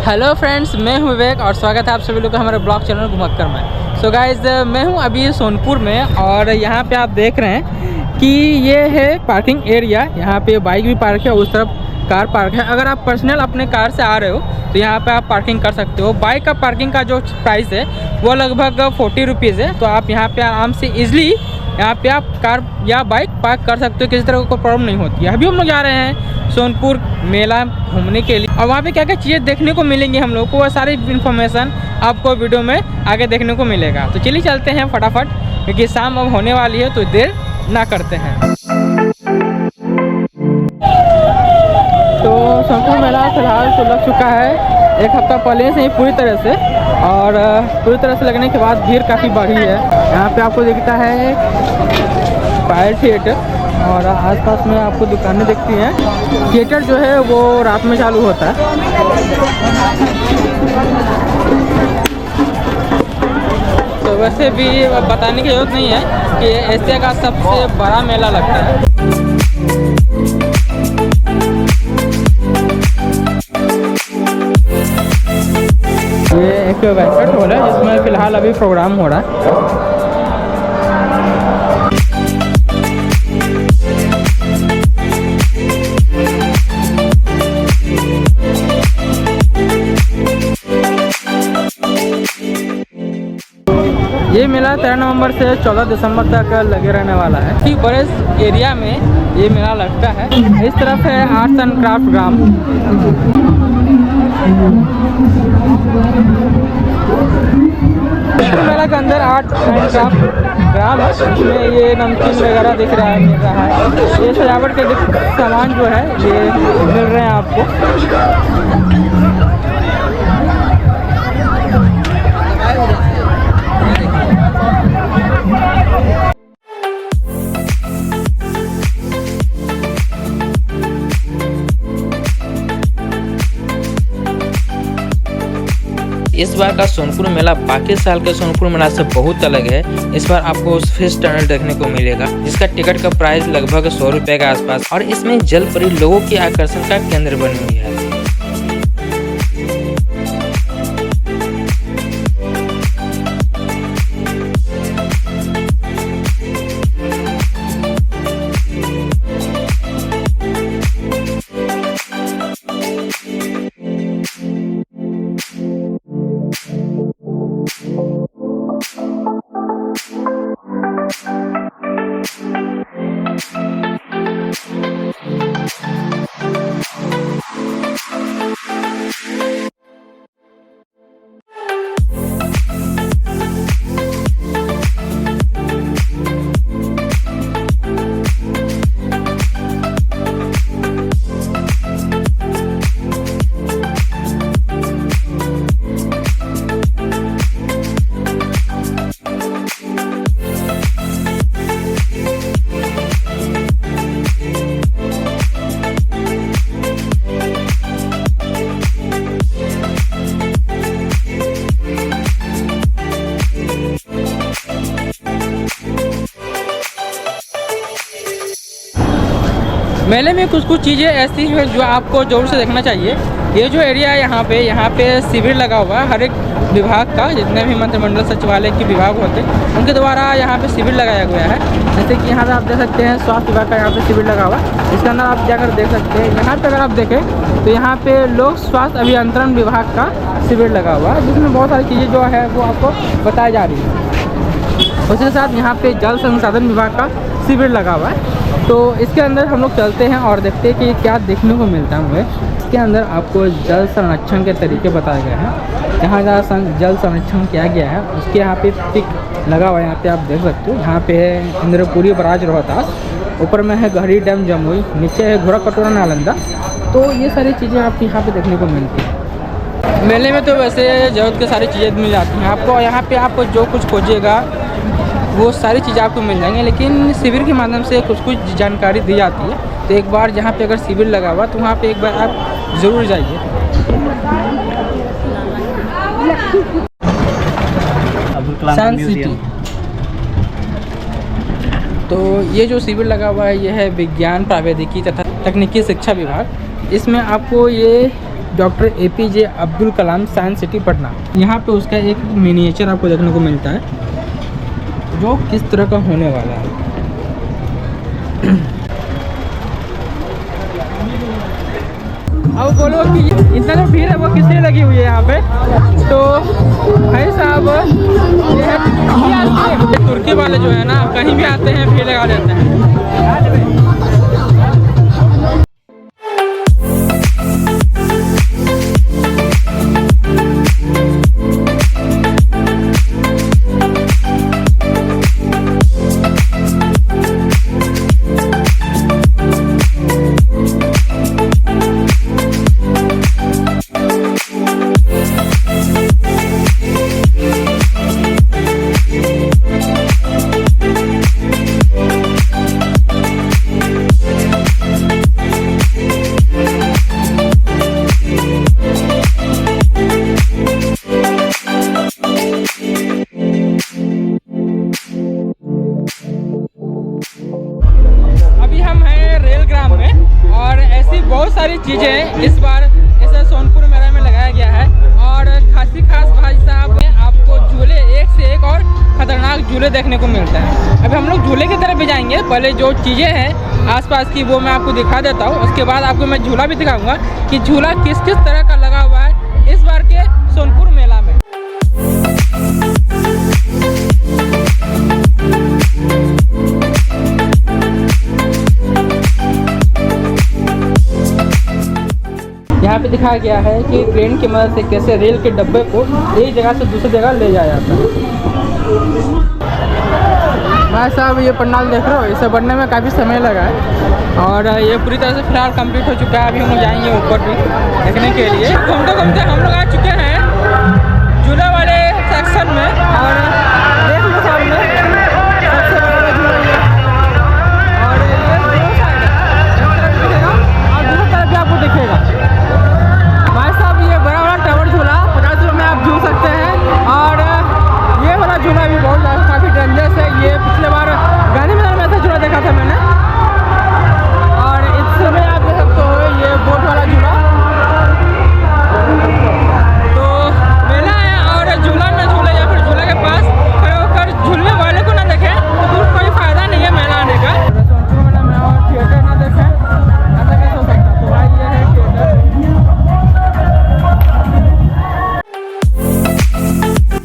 Hello friends, मैं हूं विवेक और स्वागत है आप सभी लोग का हमारे ब्लॉग चैनल घुमक्कर में। सो गाइज, मैं हूं अभी सोनपुर में और यहां पे आप देख रहे हैं कि ये है पार्किंग एरिया। यहां पे बाइक भी पार्क है, उस तरफ कार पार्क है। अगर आप पर्सनल अपने कार से आ रहे हो तो यहाँ पे आप पार्किंग कर सकते हो। बाइक का पार्किंग का जो प्राइस है वो लगभग 40 रुपीज़ है। तो आप यहाँ पे आराम से ईजिली यहाँ पे आप कार या बाइक पार्क कर सकते हो, किसी तरह का कोई प्रॉब्लम नहीं होती है। अभी हम लोग जा रहे हैं सोनपुर मेला घूमने के लिए और वहाँ पे क्या क्या चीज़ें देखने को मिलेंगी हम लोग को, वो सारी इन्फॉर्मेशन आपको वीडियो में आगे देखने को मिलेगा। तो चलिए चलते हैं फटाफट, क्योंकि शाम अब होने वाली है तो देर ना करते हैं। तो सोनपुर मेला फिलहाल तो लग चुका है एक हफ्ता पहले से ही पूरी तरह से, और पूरी तरह से लगने के बाद भीड़ काफ़ी बढ़ी है। यहाँ पे आपको दिखता है फायर थिएटर और आसपास में आपको दुकानें दिखती हैं। थिएटर जो है वो रात में चालू होता है। तो वैसे भी बताने की जरूरत नहीं है कि एशिया का सबसे बड़ा मेला लगता है। ये एक बैंक्वेट हॉल है जिसमें फिलहाल अभी प्रोग्राम हो रहा है। ये मेला 13 नवंबर से 14 दिसंबर तक लगे रहने वाला है। कि बड़े एरिया में ये मेला लगता है। इस तरफ है आर्ट्स एंड क्राफ्ट ग्राम। मेला के अंदर आर्ट एंड क्राफ्ट ग्राम है, इसमें ये नमकीन वगैरह दिख रहा है, मिल रहा है। ये सजावट के सामान जो है ये मिल रहे हैं आपको। इस बार का सोनपुर मेला बाकी साल के सोनपुर मेला से बहुत अलग है। इस बार आपको फिश टनल देखने को मिलेगा, जिसका टिकट का प्राइस लगभग 100 रुपए के आसपास, और इसमें जल परी लोगों की आकर्षण का केंद्र बनी हुई है। मेले में कुछ चीज़ें ऐसी हैं जो आपको ज़रूर से देखना चाहिए। ये जो एरिया है यहाँ पे शिविर लगा हुआ है हर एक विभाग का। जितने भी मंत्रिमंडल सचिवालय के विभाग होते हैं उनके द्वारा यहाँ पे शिविर लगाया गया है। जैसे कि यहाँ पे आप देख सकते हैं स्वास्थ्य विभाग का यहाँ पे शिविर लगा हुआ है। इसके अंदर आप जाकर देख सकते हैं। यहाँ पर अगर आप देखें तो यहाँ पे लोक स्वास्थ्य अभियंत्रण विभाग का शिविर लगा हुआ है, जिसमें बहुत सारी चीज़ें जो है वो आपको बताई जा रही है। उसके साथ यहाँ पे जल संसाधन विभाग का शिविर लगा हुआ है। तो इसके अंदर हम लोग चलते हैं और देखते हैं कि क्या देखने को मिलता है हमें। इसके अंदर आपको जल संरक्षण के तरीके बताए गए हैं। जहाँ जहाँ जल संरक्षण किया गया है उसके यहाँ पे पिक लगा हुआ है। यहाँ पे आप देख सकते हो। यहाँ पे है इंद्रपुरी बराज रोहतास, ऊपर में है गहरी डैम जमुई, नीचे है घोड़ा कटोरा नालंदा। तो ये सारी चीज़ें आपको यहाँ पे देखने को मिलती है। मेले में तो वैसे ज़रूरत की सारी चीज़ें मिल जाती हैं आपको। यहाँ पे आप जो कुछ खोजिएगा वो सारी चीज़ें आपको मिल जाएंगी, लेकिन शिविर के माध्यम से कुछ जानकारी दी जाती है। तो एक बार जहाँ पे अगर शिविर लगा हुआ तो वहाँ पे एक बार आप ज़रूर जाइए। Science city. तो ये जो शिविर लगा हुआ है ये है विज्ञान प्रावैधिकी तथा तकनीकी शिक्षा विभाग। इसमें आपको ये doctor APJ Abdul Kalam science city Patna. यहाँ पे उसका एक मिनिएचर आपको देखने को मिलता है जो किस तरह का होने वाला है। अब बोलो कि इतना जो भीड़ है वो किस लिए लगी हुई है यहाँ पे, तो भाई साहब ये है तुर्की वाले जो है ना, कहीं भी आते हैं भीड़ लगा देते हैं। बहुत सारी चीज़ें इस बार ऐसे सोनपुर मेला में लगाया गया है और खासी खास भाई साहब आपको झूले एक से एक और खतरनाक झूले देखने को मिलता है। अभी हम लोग झूले की तरफ भी जाएंगे, पहले जो चीज़ें हैं आसपास की वो मैं आपको दिखा देता हूँ, उसके बाद आपको मैं झूला भी दिखाऊंगा कि झूला किस किस तरह का लगा हुआ है इस बार के सोनपुर मेला में। यहाँ पे दिखाया गया है कि ट्रेन की मदद से कैसे रेल के डब्बे को एक जगह से दूसरी जगह ले जाया जाता है। भाई साहब ये पंडाल देख रहे हो, इसे बनने में काफ़ी समय लगा है और ये पूरी तरह से फिलहाल कंप्लीट हो चुका है। अभी हम जाएंगे ऊपर भी देखने के लिए। घूमते घूमते हम लोग आ चुके हैं झूला वाले सेक्शन में और देख लो सामने सबसे बड़ा झूला ये और ये दोनों साइड है, एक तरफ दिखेगा और दूसरी तरफ भी आपको दिखेगा। भाई साहब ये बड़ा बड़ा टावर झूला 50 रुपये में आप झूल सकते हैं और ये वाला झूला भी बहुत काफ़ी डेंजरस है। ये पिछले बार गांधी मैदान में ऐसा झूला देखा था मैंने और इस समय आप देख सकते हो ये बोट वाला झूला। तो मेला है और झूला में झूले या फिर झूले के पास खड़े होकर झूलने वाले को ना देखें तो फिर कोई फायदा नहीं है मेला आने का। सोनपुर मेला में और थिएटर ना देखें ऐसा कैसे हो सकता। तो भाई ये है थिएटर।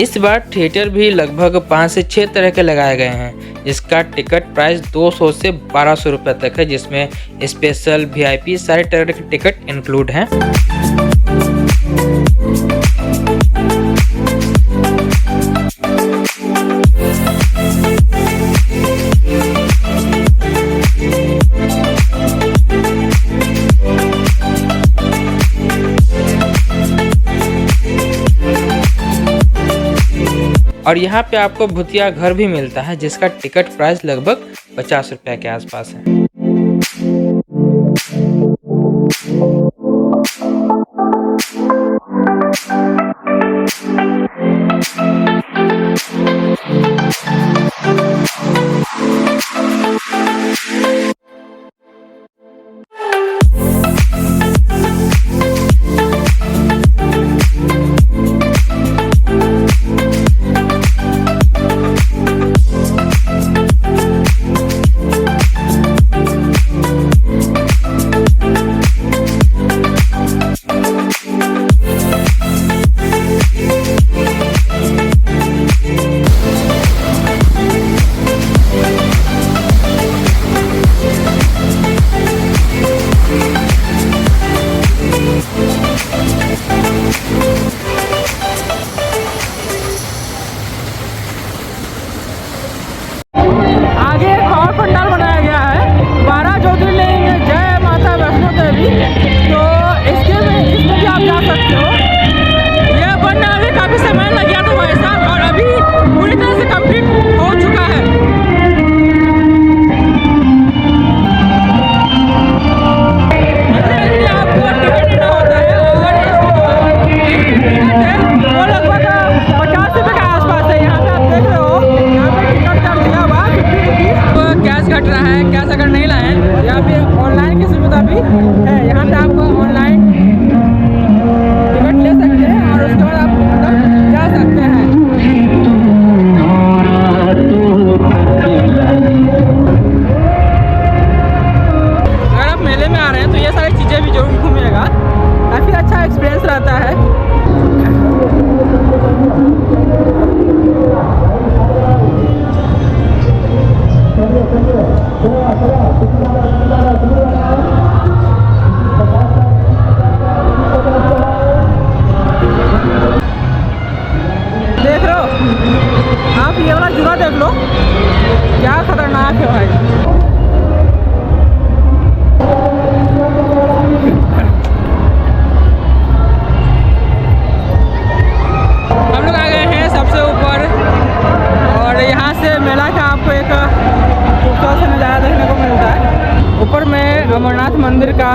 इस बार थिएटर भी लगभग 5 से 6 तरह के लगाए गए हैं, जिसका टिकट प्राइस 200 से 1200 रुपये तक है, जिसमें स्पेशल VIP सारे तरह के टिकट इंक्लूड हैं। और यहाँ पे आपको भूतिया घर भी मिलता है, जिसका टिकट प्राइस लगभग 50 रुपये के आसपास है।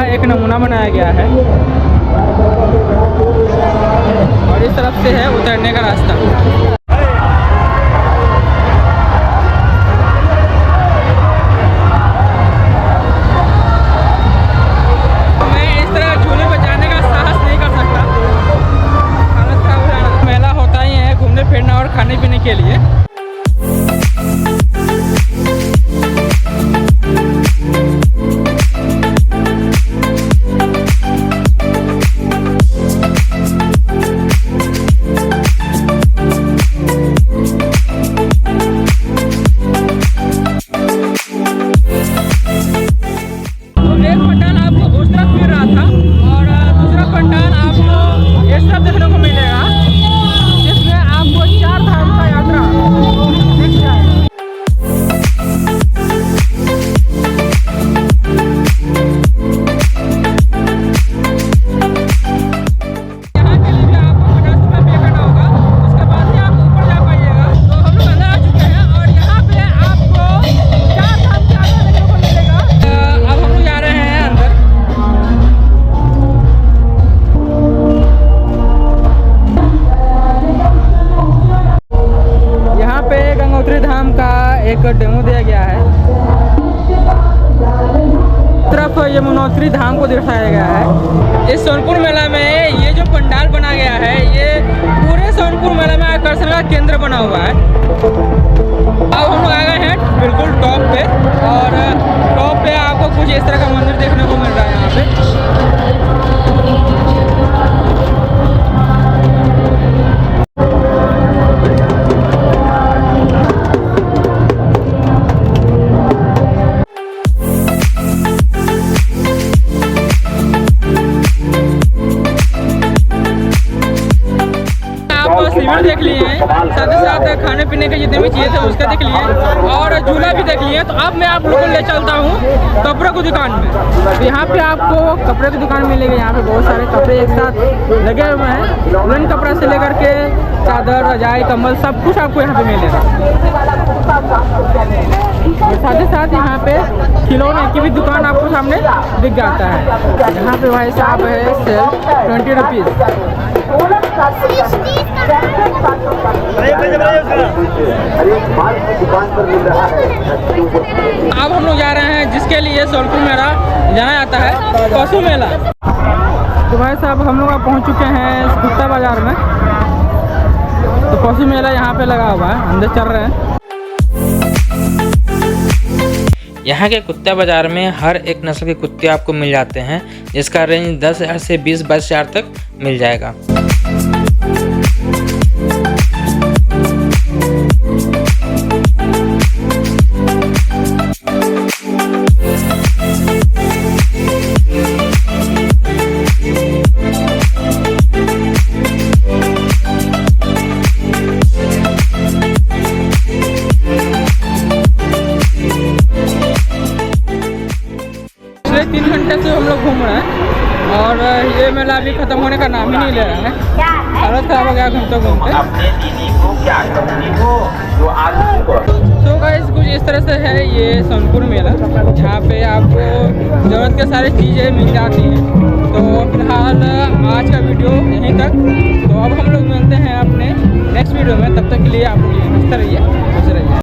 एक नमूना बनाया गया है और इस तरफ से है उतरने का रास्ता। मैं इस तरह झूले पर जाने का साहस नहीं कर सकता, हालत खराब हो जाना। मेला होता ही है घूमने फिरने और खाने पीने के लिए। एक पंडाल आपको उस तरफ मिल रहा था और दूसरा पंडाल आपको इस तरफ देखने को मिलेगा, जिसमें आपको 4 धाम का यात्रा दिख जाएगा। यहाँ के लिए भी आपको 50 रुपये पे करना होगा, उसके बाद ही आप ऊपर जा पाइएगा। तो हम लोग अंदर आ चुके हैं और यहाँ पे आपको 4 धाम की यात्रा देखने को मिलेगा। अब हम लोग जा रहे हैं अंदर। यहाँ पे गंगोत्री धाम का एक डेमो दिया गया है। तरफ यमुनोत्री धाम को दिखाया गया है। इस सोनपुर मेला में ये जो पंडाल बना गया है, ये पूरे सोनपुर मेला में आकर्षण का केंद्र बना हुआ है। अब हम लोग आ गए हैं बिल्कुल टॉप पे और टॉप पे आपको कुछ इस तरह का मंदिर देखने को मिल रहा है यहाँ पे। शिविर देख लिए हैं, साथ ही साथ खाने पीने के जितने भी चीज़ें थे उसका देख लिए और झूला भी देख लिए। तो अब मैं आप लोगों को ले चलता हूँ कपड़े की दुकान में। तो यहाँ पे आपको कपड़े की दुकान मिलेगी। यहाँ पे बहुत सारे कपड़े एक साथ लगे हुए हैं, उलन कपड़ा से लेकर के चादर, रजाई, कंबल सब कुछ आपको यहाँ पे मिलेगा। और साथ ही साथ यहाँ पे खिलौने की भी दुकान आपको सामने दिख जाता है। यहाँ पे भाई साहब है सेल 20 रुपीज़। अब हम लोग जा रहे हैं जिसके लिए सोनपुर मेला जाना जाता है, पशु मेला। तो भाई साहब हम लोग पहुंच चुके हैं कुत्ता बाजार में। तो पशु मेला यहाँ पे लगा हुआ है, अंदर चल रहे हैं। यहाँ के कुत्ता बाजार में हर एक नस्ल के कुत्ते आपको मिल जाते हैं, जिसका रेंज 10,000 से 20-22 हज़ार तक मिल जाएगा। पिछले 3 घंटे से हम लोग घूम रहे हैं और ये मेला अभी ख़त्म होने का नाम ही नहीं ले रहा है। हालत खराब हो गया घूमते घूमते। तो गाइस कुछ इस तरह से है ये सोनपुर मेला, जहाँ पे आपको ज़रूरत के सारी चीज़ें मिल जाती हैं। तो फिलहाल आज का वीडियो यहीं तक। तो अब हम लोग मिलते हैं अपने नेक्स्ट वीडियो में, तब तक के लिए आप लोग हंसते रहिए, खुश रहिए।